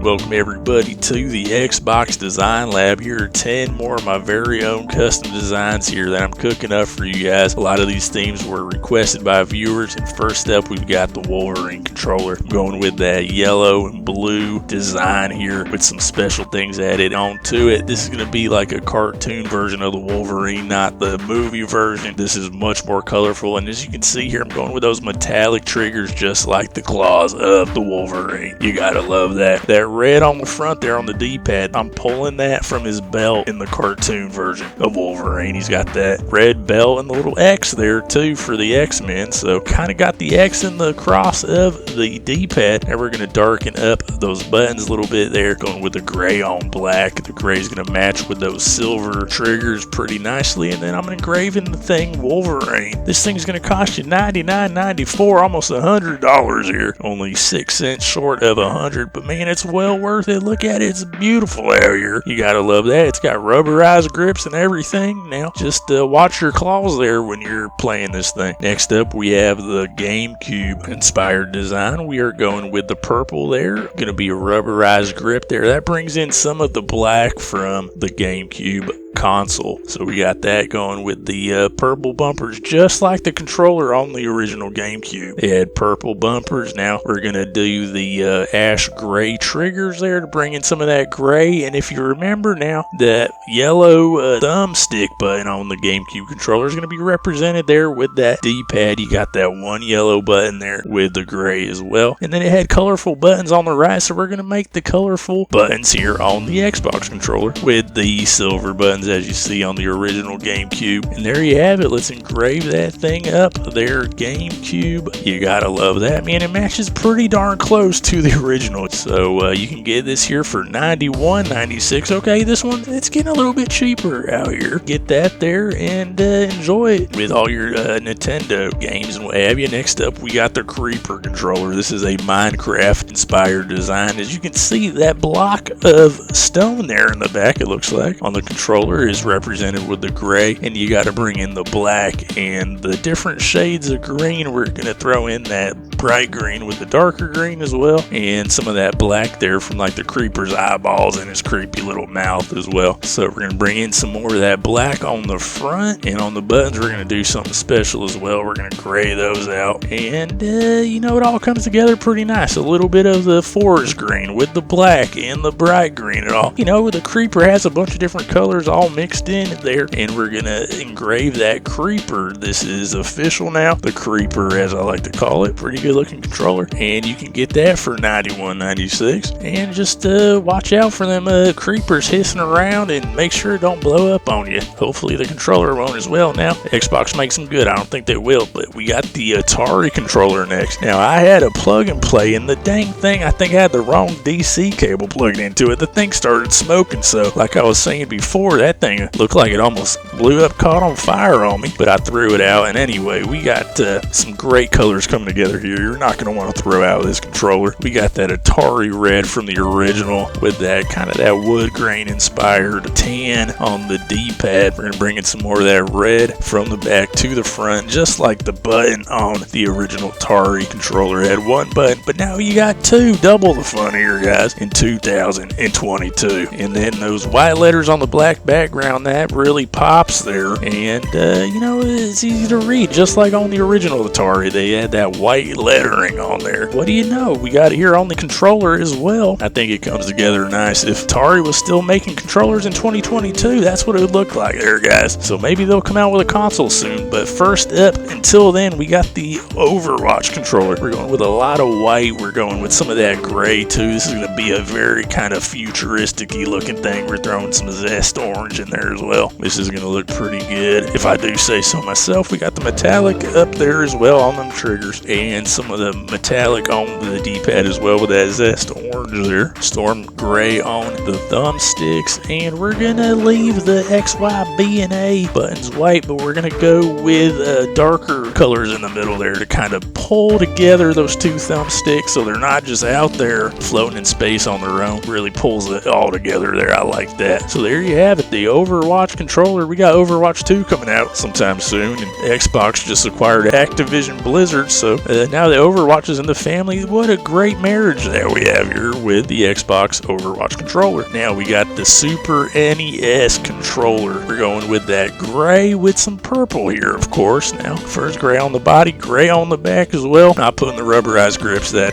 Welcome everybody to the Xbox Design Lab. Here are 10 more of my very own custom designs here that I'm cooking up for you guys. A lot of these themes were requested by viewers, and first up we've got the Wolverine controller. I'm going with that yellow and blue design here with some special things added onto it. This is going to be like a cartoon version of the Wolverine, not the movie version. This is much more colorful, and as you can see here, I'm going with those metallic triggers just like the claws of the Wolverine. You gotta love that. That red on the front there on the D-pad, I'm pulling that from his belt in the cartoon version of Wolverine. He's got that red belt and the little X there too for the X-Men, so kind of got the X in the cross of the D-pad. Now we're going to darken up those buttons a little bit there, going with the gray on black. The gray is going to match with those silver triggers pretty nicely, and then I'm engraving the thing Wolverine. This thing's going to cost you $99.94, almost $100 here, only 6 cents short of 100, but man, it's well worth it. Look at it, it's beautiful out here. You gotta love that. It's got rubberized grips and everything. Now just watch your claws there when you're playing this thing. Next up we have the GameCube inspired design. We are going with the purple there, gonna be a rubberized grip there. That brings in some of the black from the GameCube console, so we got that going with the purple bumpers, just like the controller on the original GameCube. They had purple bumpers. Now we're gonna do the ash gray triggers there to bring in some of that gray, and if you remember now, that yellow thumbstick button on the GameCube controller is gonna be represented there with that D-pad. You got that one yellow button there with the gray as well, and then it had colorful buttons on the right, so we're gonna make the colorful buttons here on the Xbox controller with the silver buttons as you see on the original GameCube. And there you have it. Let's engrave that thing up there, GameCube. You gotta love that, man. It matches pretty darn close to the original, so you can get this here for $91.96. Okay, this one, it's getting a little bit cheaper out here. Get that there and enjoy it with all your Nintendo games and what have you. Next up we got the Creeper controller. This is a Minecraft inspired design. As you can see, that block of stone there in the back, it looks like, on the controller is represented with the gray, and you got to bring in the black and the different shades of green. We're going to throw in that bright green with the darker green as well, and some of that black there from like the creeper's eyeballs and his creepy little mouth as well. So we're going to bring in some more of that black on the front, and on the buttons we're going to do something special as well. We're going to gray those out, and you know, it all comes together pretty nice. A little bit of the forest green with the black and the bright green. It all, you know, the creeper has a bunch of different colors all mixed in there, and we're gonna engrave that creeper. This is official now, the creeper as I like to call it. Pretty good looking controller, and you can get that for $91.96. and just watch out for them creepers hissing around, and make sure it don't blow up on you. Hopefully the controller won't as well. Now Xbox makes them good. I don't think they will, but we got the Atari controller next. Now I had a plug and play, and the dang thing, I think I had the wrong DC cable plugged into it. The thing started smoking, so like I was saying before, that thing looked like it almost blew up, caught on fire on me, but I threw it out. And anyway, we got some great colors coming together here. You're not going to want to throw out this controller. We got that Atari red from the original with that kind of that wood grain inspired tan on the D-pad. We're going to bring in some more of that red from the back to the front, just like the button on the original Atari controller. It had one button, but now you got two. Double the fun here, guys, in 2022. And then those white letters on the black background, that really pops there, and you know, it's easy to read, just like on the original Atari. They had that white lettering on there. What do you know, we got it here on the controller as well. I think it comes together nice. If Atari was still making controllers in 2022, that's what it would look like there, guys. So maybe they'll come out with a console soon, but first up, until then, we got the Overwatch controller. We're going with a lot of white. We're going with some of that gray too. This is going to be a very kind of futuristic-y looking thing. We're throwing some zest orange in there as well. This is going to look pretty good, if I do say so myself. We got the metallic up there as well on them triggers, and some of the metallic on the D-pad as well with that zest orange there. Storm gray on the thumbsticks, and we're going to leave the X, Y, B, and A buttons white, but we're going to go with darker colors in the middle there to kind of pull together those two thumbsticks so they're not just out there floating in space on their own. Really pulls it all together there. I like that. So there you have it, the Overwatch controller. We got Overwatch 2 coming out sometime soon, and Xbox just acquired Activision Blizzard, so now the Overwatch is in the family. What a great marriage that we have here. here with the Xbox Overwatch controller. Now we got the Super NES controller. We're going with that gray with some purple here, of course. Now, first gray on the body, gray on the back as well. Not putting the rubberized grips, that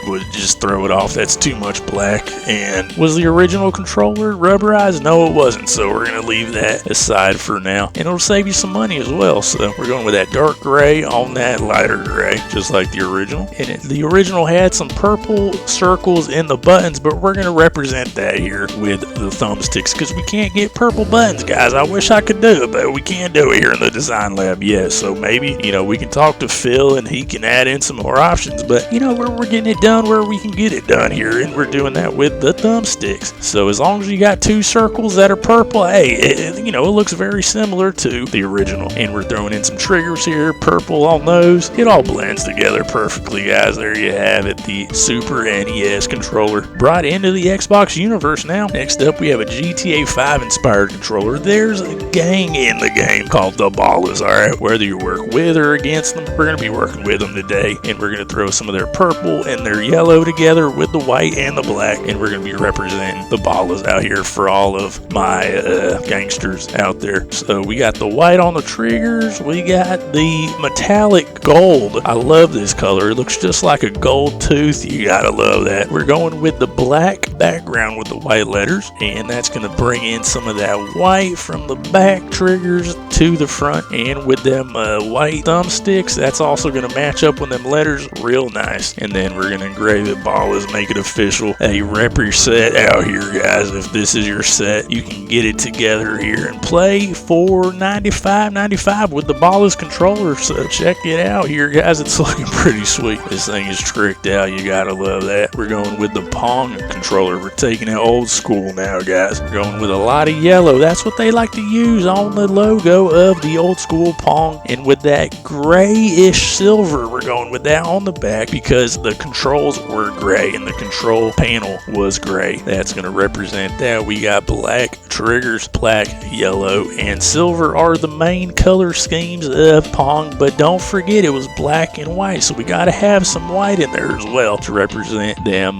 would just throw it off. That's too much black. And was the original controller rubberized? No, it wasn't. So we're going to leave that aside for now. And it'll save you some money as well. So we're going with that dark gray on that lighter gray, just like the original. And the original had some purple circles in the buttons, but we're going to represent that here with the thumbsticks because we can't get purple buttons, guys. I wish I could do it, but we can't do it here in the design lab yet. So maybe, we can talk to Phil and he can add in some more options. But, we're getting it done where we can get it done here, and we're doing that with the thumbsticks. So as long as you got two circles that are purple, hey, it looks very similar to the original. And we're throwing in some triggers here, purple on those. It all blends together perfectly, guys. There you have it, the Super NES controller brought into the Xbox universe now. Next up, we have a GTA 5 inspired controller. There's a gang in the game called the Ballers, alright? Whether you work with or against them, we're going to be working with them today. And we're going to throw some of their purple and their yellow together with the white and the black. And we're going to be representing the Ballers out here for all of my gangsters out there. So we got the white on the triggers. We got the metallic gold. I love this color. It looks just like a gold tooth. You gotta love that. We're going with the black background with the white letters, and that's going to bring in some of that white from the back triggers to the front. And with them white thumbsticks, that's also going to match up with them letters real nice. And then we're going to engrave it, Ballers, make it official. Hey, rep your set out here, guys. If this is your set, you can get it together here and play for $95.95 with the Ballers controller. So check it out here, guys. It's looking pretty sweet. This thing is tricked out. You gotta love that. We're going with the Pong controller. We're taking it old school now, guys. We're going with a lot of yellow. That's what they like to use on the logo of the old school Pong. And with that grayish silver, we're going with that on the back because the controls were gray and the control panel was gray. That's going to represent that. We got black triggers, black, yellow, and silver are the main color schemes of Pong. But don't forget, it was black and white. So we got to have some white in there as well to represent them,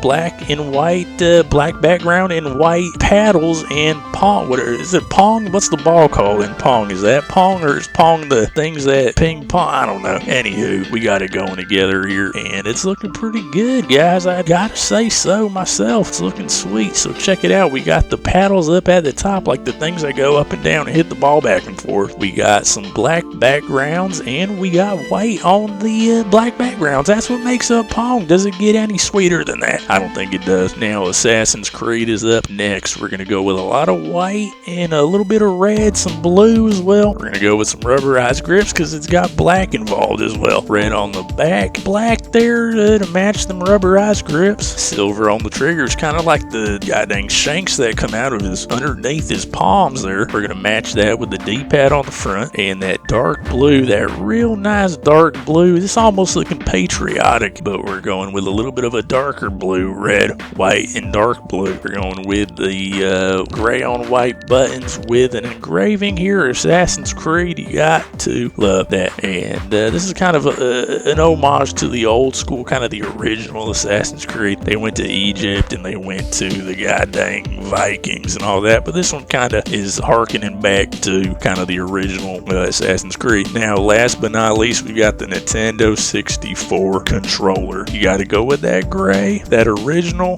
black and white, black background and white paddles and Pong. What is it, Pong? What's the ball called in Pong? Is that Pong or is Pong the things that ping pong? I don't know. Anywho, we got it going together here and it's looking pretty good, guys. I gotta say so myself. It's looking sweet. So check it out. We got the paddles up at the top, like the things that go up and down and hit the ball back and forth. We got some black backgrounds and we got white on the black backgrounds. That's what makes up Pong. Does it get any sweeter than that? I don't think it does. Now Assassin's Creed is up next. We're gonna go with a lot of white and a little bit of red, some blue as well. We're gonna go with some rubberized grips because it's got black involved as well. Red on the back, black there to match them rubberized grips. Silver on the triggers, kind of like the goddamn shanks that come out of his underneath his palms there. We're gonna match that with the D-pad on the front and that dark blue, that real nice dark blue. This almost looking patriotic, but we're going with a little bit of a darker blue, red, white, and dark blue. We're going with the gray on white buttons with an engraving here, Assassin's Creed. You got to love that. And this is kind of an homage to the old school, kind of the original Assassin's Creed. They went to Egypt and they went to the goddamn Vikings and all that, but this one kind of is harkening back to kind of the original Assassin's Creed. Now, last but not least, we got the Nintendo 64 controller. You got to go with that gray, that original,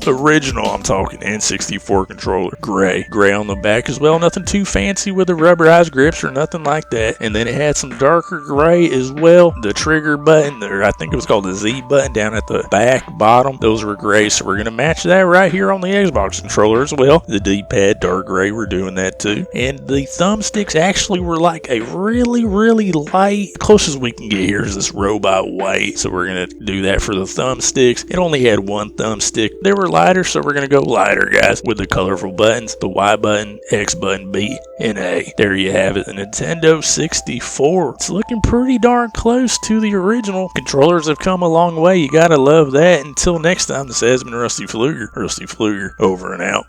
I'm talking N64 controller. Gray on the back as well. Nothing too fancy with the rubberized grips or nothing like that. And then it had some darker gray as well. The trigger button, or I think it was called the Z button down at the back bottom, those were gray. So we're gonna match that right here on the Xbox controller as well. The D-pad, dark gray, we're doing that too. And the thumbsticks actually were like a really light, closest we can get here is this robot white. So we're gonna do that for the thumbsticks. It only had one thumbstick. They were lighter, so we're gonna go lighter, guys, with the colorful buttons, the Y button, X button, B, and A. There you have it, the Nintendo 64. It's looking pretty darn close to the original. Controllers have come a long way. You gotta love that. Until next time, this has been Rusty Fluger, over and out.